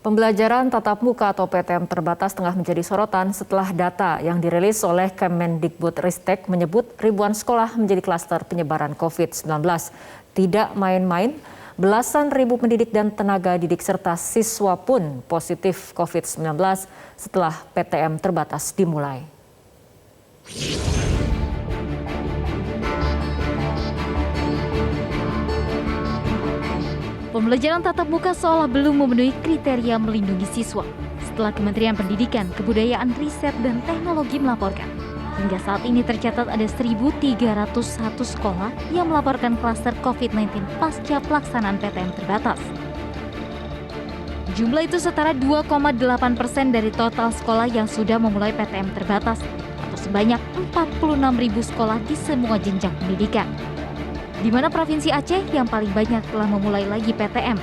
Pembelajaran tatap muka atau PTM terbatas tengah menjadi sorotan setelah data yang dirilis oleh Kemendikbudristek menyebut ribuan sekolah menjadi klaster penyebaran COVID-19. Tidak main-main, belasan ribu pendidik dan tenaga didik serta siswa pun positif COVID-19 setelah PTM terbatas dimulai. Pembelajaran tatap muka seolah belum memenuhi kriteria melindungi siswa. Setelah Kementerian Pendidikan, Kebudayaan, Riset, dan Teknologi melaporkan, hingga saat ini tercatat ada 1.301 sekolah yang melaporkan klaster COVID-19 pasca pelaksanaan PTM terbatas. Jumlah itu setara 2,8% dari total sekolah yang sudah memulai PTM terbatas, atau sebanyak 46.000 sekolah di semua jenjang pendidikan. Di mana Provinsi Aceh yang paling banyak telah memulai lagi PTM,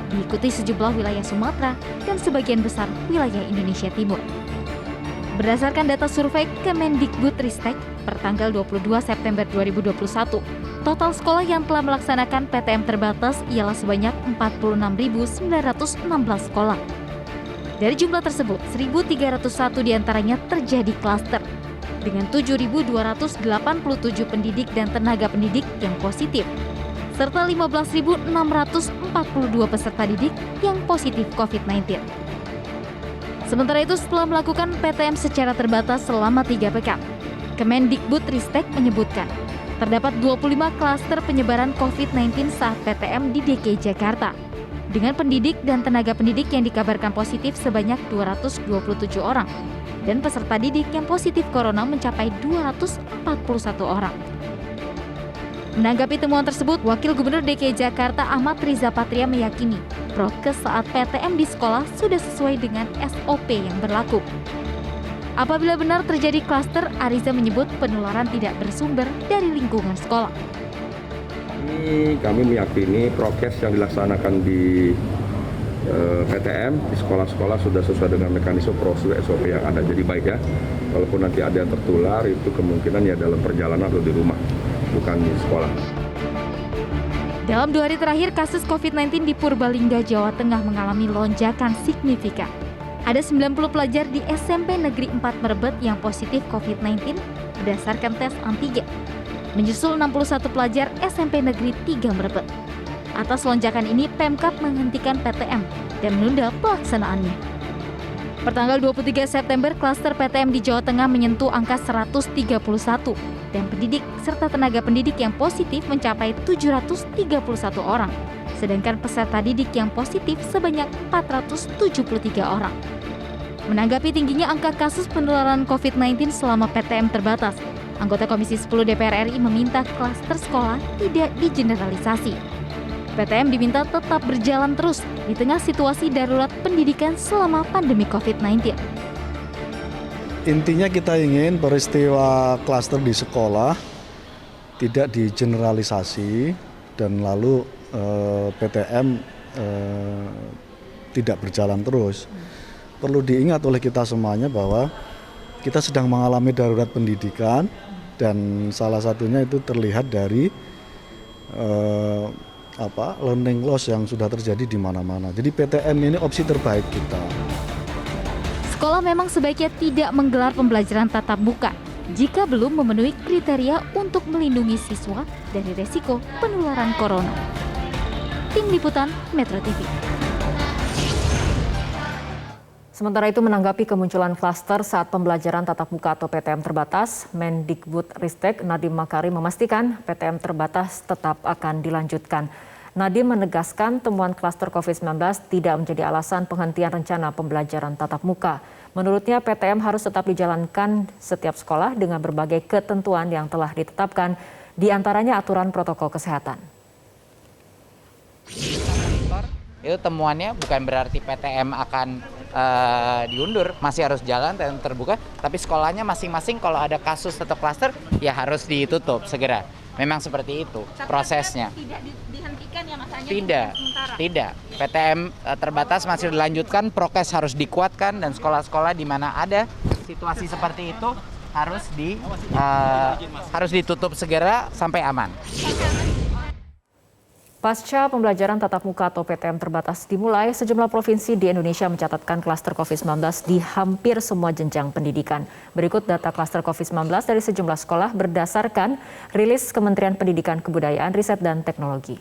diikuti sejumlah wilayah Sumatera dan sebagian besar wilayah Indonesia Timur. Berdasarkan data survei Kemendikbudristek per tanggal 22 September 2021, total sekolah yang telah melaksanakan PTM terbatas ialah sebanyak 46.916 sekolah. Dari jumlah tersebut, 1.301 diantaranya terjadi klaster, dengan 7.287 pendidik dan tenaga pendidik yang positif, serta 15.642 peserta didik yang positif COVID-19. Sementara itu, setelah melakukan PTM secara terbatas selama 3 pekan, Kemendikbudristek menyebutkan terdapat 25 klaster penyebaran COVID-19 saat PTM di DKI Jakarta, dengan pendidik dan tenaga pendidik yang dikabarkan positif sebanyak 227 orang, dan peserta didik yang positif corona mencapai 241 orang. Menanggapi temuan tersebut, Wakil Gubernur DKI Jakarta Ahmad Riza Patria meyakini prokes saat PTM di sekolah sudah sesuai dengan SOP yang berlaku. Apabila benar terjadi klaster, Ariza menyebut penularan tidak bersumber dari lingkungan sekolah. Ini kami meyakini prokes yang dilaksanakan di PTM di sekolah-sekolah sudah sesuai dengan mekanisme prosedur SOP yang ada. Jadi baik ya, walaupun nanti ada yang tertular itu kemungkinan ya dalam perjalanan atau di rumah, bukan di sekolah. Dalam 2 hari terakhir, kasus COVID-19 di Purbalingga, Jawa Tengah mengalami lonjakan signifikan. Ada 90 pelajar di SMP Negeri 4 Merebet yang positif COVID-19 berdasarkan tes antigen, menyusul 61 pelajar SMP Negeri 3 Merebet. Atas lonjakan ini, Pemkab menghentikan PTM dan menunda pelaksanaannya. Pertanggal 23 September, klaster PTM di Jawa Tengah menyentuh angka 131 dan pendidik serta tenaga pendidik yang positif mencapai 731 orang, sedangkan peserta didik yang positif sebanyak 473 orang. Menanggapi tingginya angka kasus penularan COVID-19 selama PTM terbatas, anggota Komisi 10 DPR RI meminta klaster sekolah tidak digeneralisasi. PTM diminta tetap berjalan terus di tengah situasi darurat pendidikan selama pandemi COVID-19. Intinya kita ingin peristiwa klaster di sekolah tidak digeneralisasi dan lalu PTM tidak berjalan terus. Perlu diingat oleh kita semuanya bahwa kita sedang mengalami darurat pendidikan dan salah satunya itu terlihat dari learning loss yang sudah terjadi di mana-mana. Jadi PTM ini opsi terbaik kita. Sekolah memang sebaiknya tidak menggelar pembelajaran tatap muka jika belum memenuhi kriteria untuk melindungi siswa dari resiko penularan corona. Tim Liputan Metro TV. Sementara itu, menanggapi kemunculan klaster saat pembelajaran tatap muka atau PTM terbatas, Mendikbudristek Nadiem Makarim memastikan PTM terbatas tetap akan dilanjutkan. Nadiem menegaskan temuan klaster COVID-19 tidak menjadi alasan penghentian rencana pembelajaran tatap muka. Menurutnya, PTM harus tetap dijalankan setiap sekolah dengan berbagai ketentuan yang telah ditetapkan, di antaranya aturan protokol kesehatan. Itu temuannya bukan berarti PTM akan diundur, masih harus jalan dan terbuka, tapi sekolahnya masing-masing kalau ada kasus atau klaster ya harus ditutup segera. Memang seperti itu prosesnya. Tidak dihentikan ya Mas? Tidak. PTM terbatas masih dilanjutkan, prokes harus dikuatkan dan sekolah-sekolah di mana ada situasi seperti itu harus ditutup segera sampai aman. Pasca pembelajaran tatap muka atau PTM terbatas dimulai, sejumlah provinsi di Indonesia mencatatkan klaster COVID-19 di hampir semua jenjang pendidikan. Berikut data klaster COVID-19 dari sejumlah sekolah berdasarkan rilis Kementerian Pendidikan Kebudayaan, Riset, dan Teknologi.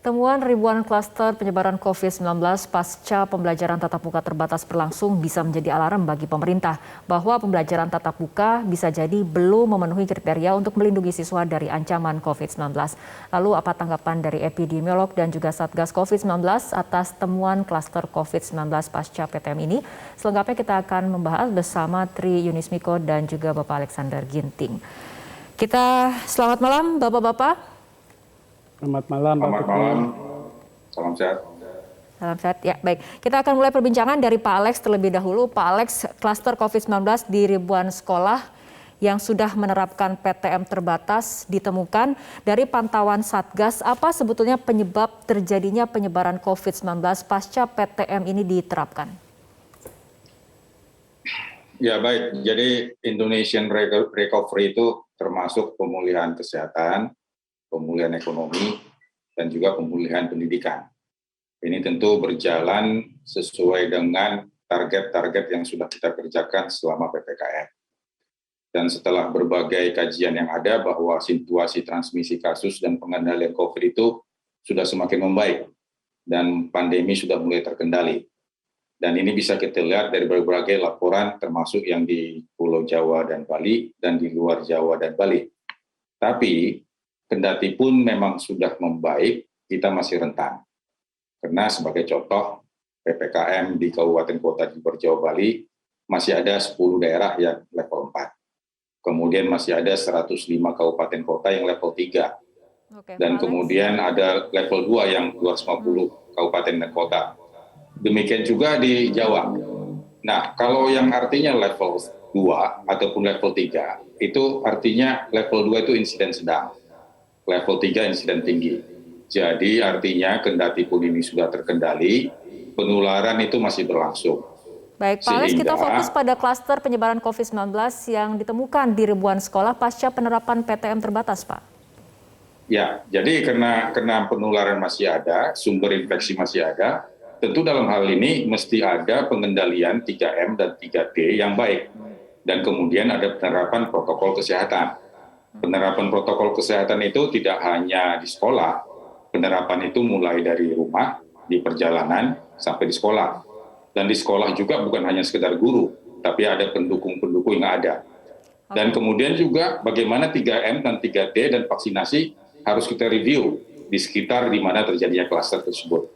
Temuan ribuan klaster penyebaran COVID-19 pasca pembelajaran tatap muka terbatas berlangsung bisa menjadi alarm bagi pemerintah bahwa pembelajaran tatap muka bisa jadi belum memenuhi kriteria untuk melindungi siswa dari ancaman COVID-19. Lalu apa tanggapan dari epidemiolog dan juga Satgas COVID-19 atas temuan klaster COVID-19 pasca PTM ini? Selengkapnya kita akan membahas bersama Tri Yunismiko dan juga Bapak Alexander Ginting. Selamat malam Bapak-Bapak. Selamat malam, Pak Putri. Salam sehat. Salam sehat, ya baik. Kita akan mulai perbincangan dari Pak Alex terlebih dahulu. Pak Alex, klaster COVID-19 di ribuan sekolah yang sudah menerapkan PTM terbatas ditemukan. Dari pantauan Satgas, apa sebetulnya penyebab terjadinya penyebaran COVID-19 pasca PTM ini diterapkan? Ya baik, jadi Indonesian Recovery itu termasuk pemulihan kesehatan, pemulihan ekonomi, dan juga pemulihan pendidikan. Ini tentu berjalan sesuai dengan target-target yang sudah kita kerjakan selama PPKM. Dan setelah berbagai kajian yang ada bahwa situasi transmisi kasus dan pengendalian COVID itu sudah semakin membaik dan pandemi sudah mulai terkendali. Dan ini bisa kita lihat dari berbagai laporan termasuk yang di Pulau Jawa dan Bali dan di luar Jawa dan Bali. Tapi kendati pun memang sudah membaik, kita masih rentan. Karena sebagai contoh, PPKM di Kabupaten Kota di luar Jawa Bali masih ada 10 daerah yang level 4. Kemudian masih ada 105 kabupaten kota yang level 3. Dan kemudian ada level 2 yang 250 kabupaten dan kota. Demikian juga di Jawa. Nah, kalau yang artinya level 2 ataupun level 3, itu artinya level 2 itu insiden sedang. Level 3 insiden tinggi. Jadi artinya kendati pun ini sudah terkendali, penularan itu masih berlangsung. Baik, Pak Alex, kita fokus pada klaster penyebaran COVID-19 yang ditemukan di ribuan sekolah pasca penerapan PTM terbatas, Pak. Ya, jadi karena penularan masih ada, sumber infeksi masih ada, tentu dalam hal ini mesti ada pengendalian 3M dan 3T yang baik. Dan kemudian ada penerapan protokol kesehatan. Penerapan protokol kesehatan itu tidak hanya di sekolah, penerapan itu mulai dari rumah, di perjalanan, sampai di sekolah. Dan di sekolah juga bukan hanya sekedar guru, tapi ada pendukung-pendukung yang ada. Dan kemudian juga bagaimana 3M dan 3T dan vaksinasi harus kita review di sekitar di mana terjadinya klaster tersebut.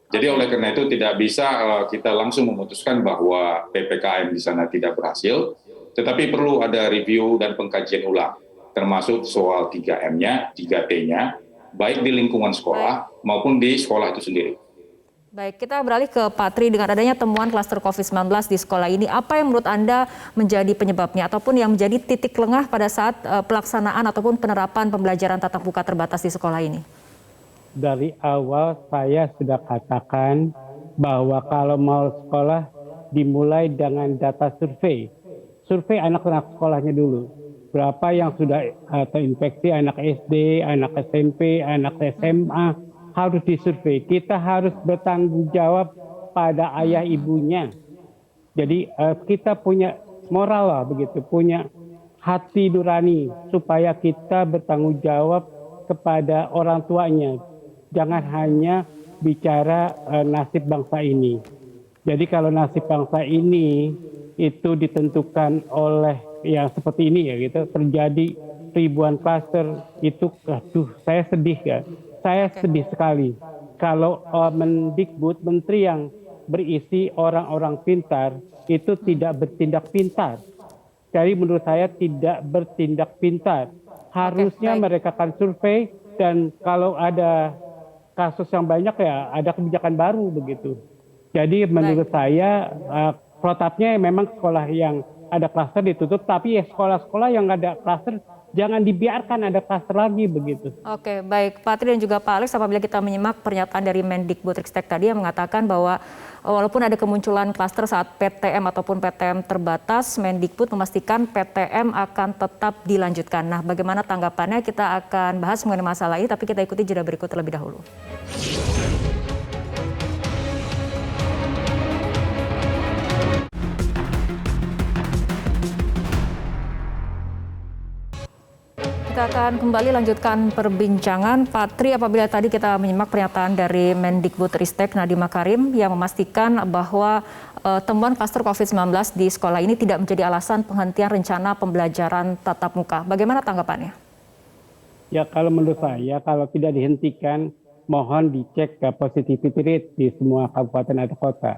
Jadi oleh karena itu tidak bisa kita langsung memutuskan bahwa PPKM di sana tidak berhasil, tetapi perlu ada review dan pengkajian ulang. Termasuk soal 3M-nya, 3T-nya, baik di lingkungan sekolah maupun di sekolah itu sendiri. Baik, kita beralih ke Pak Tri. Dengan adanya temuan klaster COVID-19 di sekolah ini, apa yang menurut Anda menjadi penyebabnya ataupun yang menjadi titik lengah pada saat pelaksanaan ataupun penerapan pembelajaran tatap muka terbatas di sekolah ini? Dari awal saya sudah katakan bahwa kalau mau sekolah dimulai dengan data survei. Survei anak-anak sekolahnya dulu. Berapa yang sudah terinfeksi, anak SD, anak SMP, anak SMA, harus disurvei. Kita harus bertanggung jawab pada ayah ibunya. Jadi kita punya moral lah begitu, punya hati nurani supaya kita bertanggung jawab kepada orang tuanya. Jangan hanya bicara nasib bangsa ini. Jadi kalau nasib bangsa ini itu ditentukan oleh yang seperti ini ya gitu, terjadi ribuan klaster itu, aduh, saya sedih ya. Saya sedih sekali kalau Mendikbud, menteri yang berisi orang-orang pintar itu tidak bertindak pintar. Jadi menurut saya tidak bertindak pintar. Harusnya mereka akan survei, dan kalau ada kasus yang banyak ya ada kebijakan baru begitu. Jadi menurut saya protapnya memang sekolah yang ada klaster ditutup, tapi ya sekolah-sekolah yang ada klaster jangan dibiarkan ada klaster lagi begitu. Oke, baik Pak Tri dan juga Pak Alex, apabila kita menyimak pernyataan dari Mendikbudristek tadi yang mengatakan bahwa walaupun ada kemunculan klaster saat PTM ataupun PTM terbatas, Mendikbud memastikan PTM akan tetap dilanjutkan. Nah, bagaimana tanggapannya? Kita akan bahas mengenai masalah ini, tapi kita ikuti jeda berikut terlebih dahulu. Kita akan kembali lanjutkan perbincangan. Pak Tri, apabila tadi kita menyimak pernyataan dari Mendikbudristek Nadiem Makarim yang memastikan bahwa temuan klaster COVID-19 di sekolah ini tidak menjadi alasan penghentian rencana pembelajaran tatap muka. Bagaimana tanggapannya? Ya, kalau menurut saya kalau tidak dihentikan, mohon dicek positivity rate di semua kabupaten atau kota.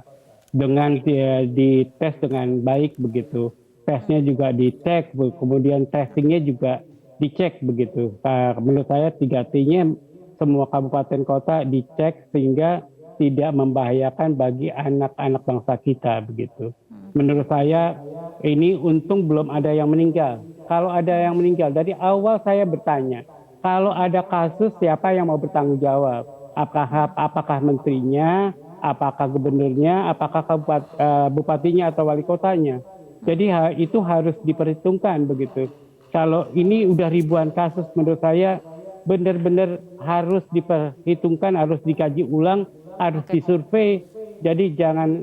Dengan dites dengan baik begitu. Tesnya juga dicek, kemudian testingnya juga dicek begitu. Menurut saya 3T-nya semua kabupaten kota dicek sehingga tidak membahayakan bagi anak-anak bangsa kita begitu. Menurut saya ini untung belum ada yang meninggal. Kalau ada yang meninggal, dari awal saya bertanya, kalau ada kasus siapa yang mau bertanggung jawab? Apakah menterinya, apakah gubernurnya, apakah bupatinya atau wali kotanya? Jadi itu harus diperhitungkan begitu. Kalau ini udah ribuan kasus, menurut saya benar-benar harus diperhitungkan, harus dikaji ulang, harus disurvei. Jadi jangan,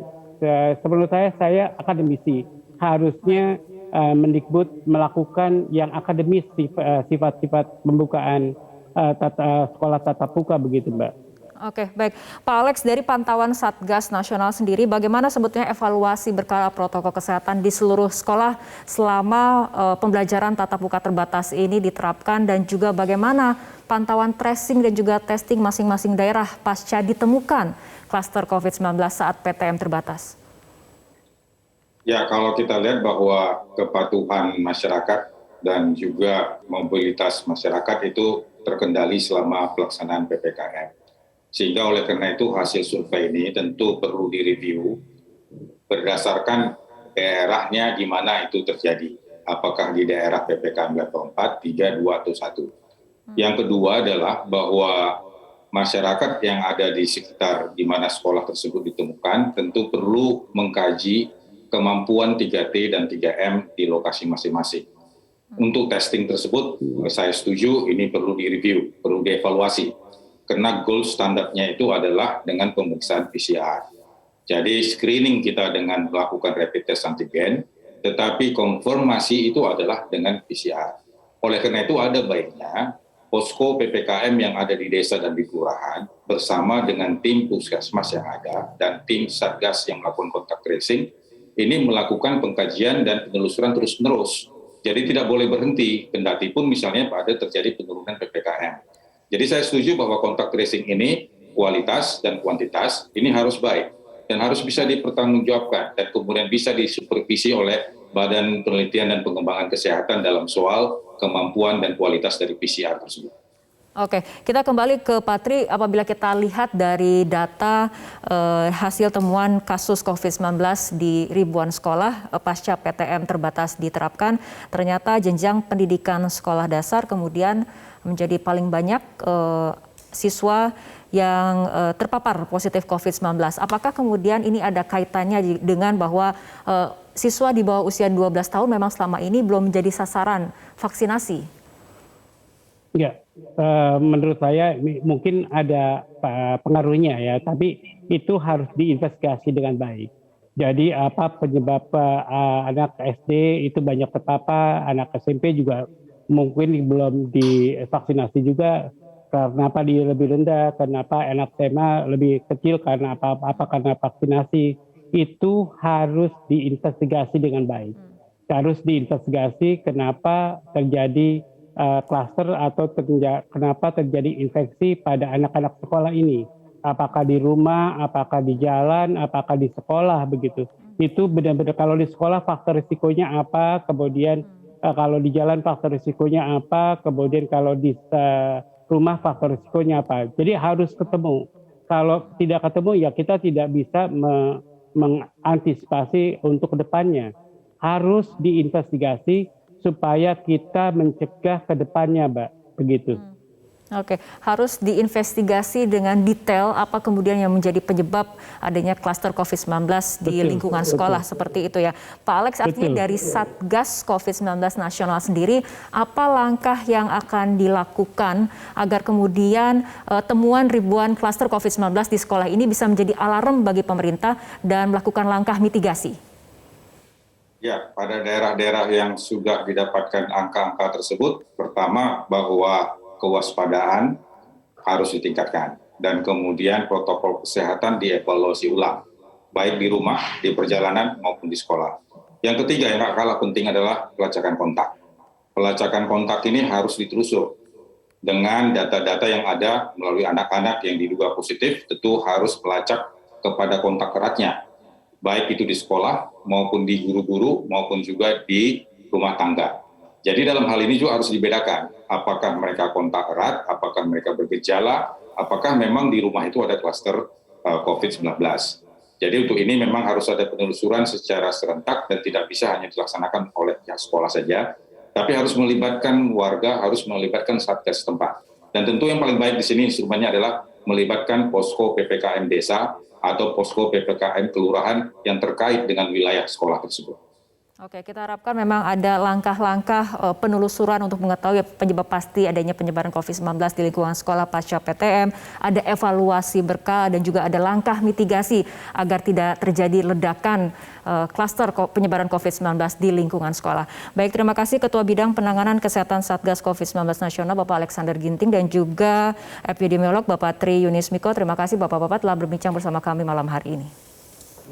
menurut saya akademisi, harusnya Mendikbud melakukan yang akademis, sifat-sifat pembukaan sekolah tatap muka begitu, Mbak. Oke, baik. Pak Alex, dari pantauan Satgas Nasional sendiri, bagaimana sebetulnya evaluasi berkala protokol kesehatan di seluruh sekolah selama pembelajaran tatap muka terbatas ini diterapkan, dan juga bagaimana pantauan tracing dan juga testing masing-masing daerah pasca ditemukan klaster COVID-19 saat PTM terbatas? Ya, kalau kita lihat bahwa kepatuhan masyarakat dan juga mobilitas masyarakat itu terkendali selama pelaksanaan PPKM. Sehingga oleh karena itu hasil survei ini tentu perlu direview berdasarkan daerahnya di mana itu terjadi. Apakah di daerah PPKM level 4, 3, 2, atau 1. Yang kedua adalah bahwa masyarakat yang ada di sekitar di mana sekolah tersebut ditemukan tentu perlu mengkaji kemampuan 3T dan 3M di lokasi masing-masing. Untuk testing tersebut, saya setuju ini perlu direview, perlu dievaluasi. Karena gold standarnya itu adalah dengan pemeriksaan PCR. Jadi screening kita dengan melakukan rapid test antigen, tetapi konfirmasi itu adalah dengan PCR. Oleh karena itu ada baiknya posko PPKM yang ada di desa dan di kelurahan bersama dengan tim puskesmas yang ada dan tim Satgas yang melakukan kontak tracing, ini melakukan pengkajian dan penelusuran terus-menerus. Jadi tidak boleh berhenti, kendati pun misalnya pada terjadi penurunan PPKM. Jadi saya setuju bahwa kontak tracing ini kualitas dan kuantitas ini harus baik dan harus bisa dipertanggungjawabkan dan kemudian bisa disupervisi oleh Badan Penelitian dan Pengembangan Kesehatan dalam soal kemampuan dan kualitas dari PCR tersebut. Oke, kita kembali ke Pak Tri. Apabila kita lihat dari data hasil temuan kasus COVID-19 di ribuan sekolah pasca PTM terbatas diterapkan, ternyata jenjang pendidikan sekolah dasar kemudian menjadi paling banyak siswa yang terpapar positif COVID-19. Apakah kemudian ini ada kaitannya dengan bahwa siswa di bawah usia 12 tahun memang selama ini belum menjadi sasaran vaksinasi? Ya, menurut saya mungkin ada pengaruhnya ya, tapi itu harus diinvestigasi dengan baik. Jadi apa penyebab anak SD itu banyak terpapar, anak SMP juga mungkin belum divaksinasi juga. Kenapa dia lebih rendah? Kenapa anak SMA lebih kecil? Karena apa? Karena vaksinasi. Itu harus diinvestigasi dengan baik. Harus diinvestigasi kenapa terjadi klaster atau kenapa terjadi infeksi pada anak-anak sekolah ini. Apakah di rumah, apakah di jalan, apakah di sekolah begitu. Itu benar-benar kalau di sekolah faktor risikonya apa, kemudian kalau di jalan faktor risikonya apa, kemudian kalau di rumah faktor risikonya apa. Jadi harus ketemu. Kalau tidak ketemu ya kita tidak bisa mengantisipasi untuk kedepannya. Harus diinvestigasi supaya kita mencegah kedepannya, Mbak. Begitu. Oke, harus diinvestigasi dengan detail apa kemudian yang menjadi penyebab adanya klaster COVID-19 di lingkungan sekolah seperti itu ya. Pak Alex, artinya dari Satgas COVID-19 nasional sendiri, apa langkah yang akan dilakukan agar kemudian temuan ribuan klaster COVID-19 di sekolah ini bisa menjadi alarm bagi pemerintah dan melakukan langkah mitigasi? Ya, pada daerah-daerah yang sudah didapatkan angka-angka tersebut, pertama bahwa kewaspadaan harus ditingkatkan dan kemudian protokol kesehatan dievaluasi ulang, baik di rumah, di perjalanan maupun di sekolah. Yang ketiga yang tak kalah penting adalah pelacakan kontak. Pelacakan kontak ini harus ditelusur dengan data-data yang ada melalui anak-anak yang diduga positif, tentu harus melacak kepada kontak eratnya, baik itu di sekolah maupun di guru-guru maupun juga di rumah tangga. Jadi dalam hal ini juga harus dibedakan, apakah mereka kontak erat, apakah mereka bergejala, apakah memang di rumah itu ada klaster COVID-19. Jadi untuk ini memang harus ada penelusuran secara serentak dan tidak bisa hanya dilaksanakan oleh pihak sekolah saja, tapi harus melibatkan warga, harus melibatkan satgas setempat. Dan tentu yang paling baik di sini instrumennya adalah melibatkan posko PPKM desa atau posko PPKM kelurahan yang terkait dengan wilayah sekolah tersebut. Oke, kita harapkan memang ada langkah-langkah penelusuran untuk mengetahui penyebab pasti adanya penyebaran COVID-19 di lingkungan sekolah pasca PTM, ada evaluasi berkala dan juga ada langkah mitigasi agar tidak terjadi ledakan klaster penyebaran COVID-19 di lingkungan sekolah. Baik, terima kasih Ketua Bidang Penanganan Kesehatan Satgas COVID-19 Nasional Bapak Alexander Ginting dan juga epidemiolog Bapak Tri Yunis Miko. Terima kasih Bapak-Bapak telah berbincang bersama kami malam hari ini.